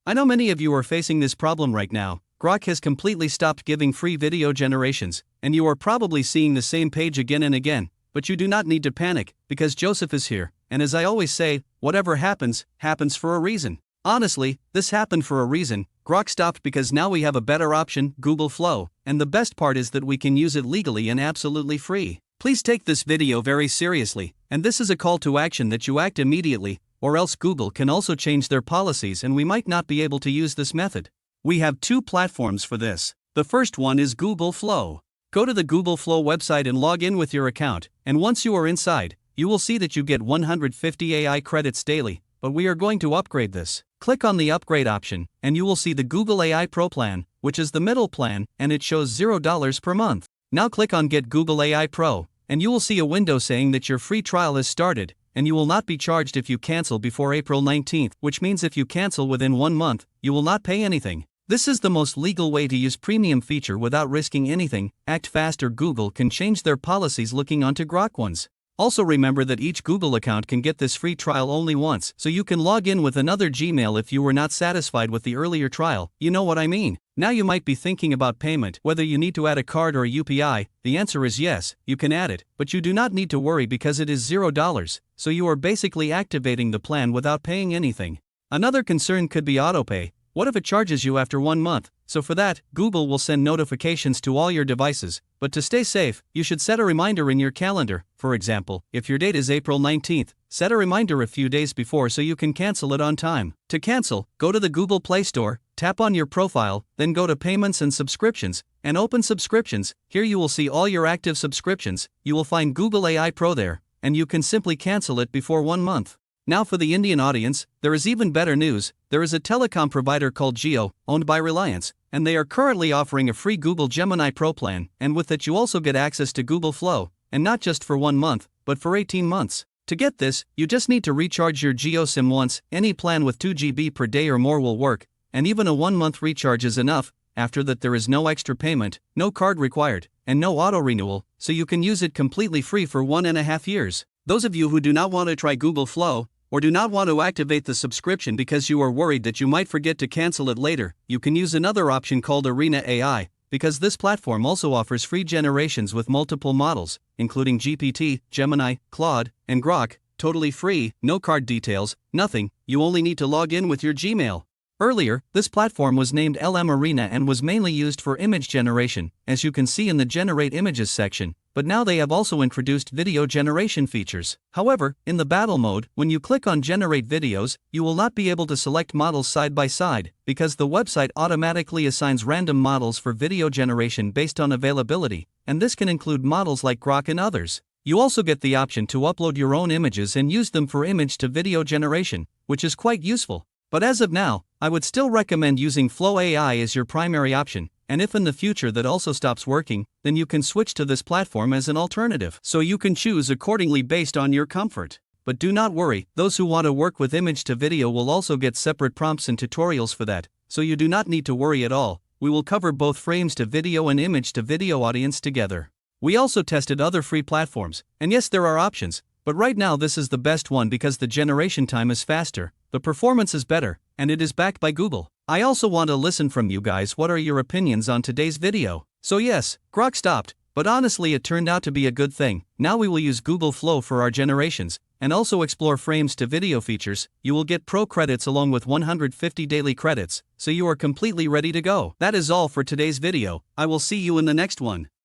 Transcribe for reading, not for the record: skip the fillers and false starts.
I know many of you are facing this problem right now. Grok has completely stopped giving free video generations, and you are probably seeing the same page again and again, but you do not need to panic, because Joseph is here, and as I always say, whatever happens, happens for a reason. Honestly, this happened for a reason. Grok stopped because now we have a better option, Google Flow, and the best part is that we can use it legally and absolutely free. Please take this video very seriously, and this is a call to action that you act immediately, or else Google can also change their policies and we might not be able to use this method. We have two platforms for this. The first one is Google Flow. Go to the Google Flow website and log in with your account, and once you are inside, you will see that you get 150 AI credits daily, but we are going to upgrade this. Click on the upgrade option, and you will see the Google AI Pro plan, which is the middle plan, and it shows $0 per month. Now click on Get Google AI Pro, and you will see a window saying that your free trial has started, and you will not be charged if you cancel before April 19th, which means if you cancel within 1 month, you will not pay anything. This is the most legal way to use premium feature without risking anything. Act fast or Google can change their policies looking onto Grok ones. Also remember that each Google account can get this free trial only once, so you can log in with another Gmail if you were not satisfied with the earlier trial, you know what I mean. Now you might be thinking about payment, whether you need to add a card or a UPI. The answer is yes, you can add it, but you do not need to worry because it is $0, so you are basically activating the plan without paying anything. Another concern could be autopay. What if it charges you after 1 month? So for that, Google will send notifications to all your devices, but to stay safe, you should set a reminder in your calendar. For example, if your date is April 19th, set a reminder a few days before so you can cancel it on time. To cancel, go to the Google Play Store, tap on your profile, then go to Payments and Subscriptions, and open Subscriptions. Here you will see all your active subscriptions. You will find Google AI Pro there, and you can simply cancel it before 1 month. Now for the Indian audience, there is even better news. There is a telecom provider called Jio, owned by Reliance, and they are currently offering a free Google Gemini Pro plan, and with it you also get access to Google Flow, and not just for 1 month, but for 18 months. To get this, you just need to recharge your Jio SIM once. Any plan with 2 GB per day or more will work, and even a 1-month recharge is enough. After that there is no extra payment, no card required, and no auto-renewal, so you can use it completely free for 1.5 years. Those of you who do not want to try Google Flow, or do not want to activate the subscription because you are worried that you might forget to cancel it later, you can use another option called Arena AI, because this platform also offers free generations with multiple models, including GPT, Gemini, Claude, and Grok, totally free, no card details, nothing, you only need to log in with your Gmail. Earlier, this platform was named LM Arena and was mainly used for image generation, as you can see in the Generate Images section, but now they have also introduced video generation features. However, in the battle mode, when you click on Generate Videos, you will not be able to select models side by side, because the website automatically assigns random models for video generation based on availability, and this can include models like Grok and others. You also get the option to upload your own images and use them for image to video generation, which is quite useful. But as of now, I would still recommend using Flow AI as your primary option, and if in the future that also stops working, then you can switch to this platform as an alternative. So you can choose accordingly based on your comfort. But do not worry, those who want to work with image to video will also get separate prompts and tutorials for that, so you do not need to worry at all. We will cover both frames to video and image to video audience together. We also tested other free platforms, and yes, there are options, but right now this is the best one because the generation time is faster, the performance is better, and it is backed by Google. I also want to listen from you guys. What are your opinions on today's video? So yes, Grok stopped, but honestly it turned out to be a good thing. Now we will use Google Flow for our generations, and also explore frames to video features. You will get pro credits along with 150 daily credits, so you are completely ready to go. That is all for today's video. I will see you in the next one.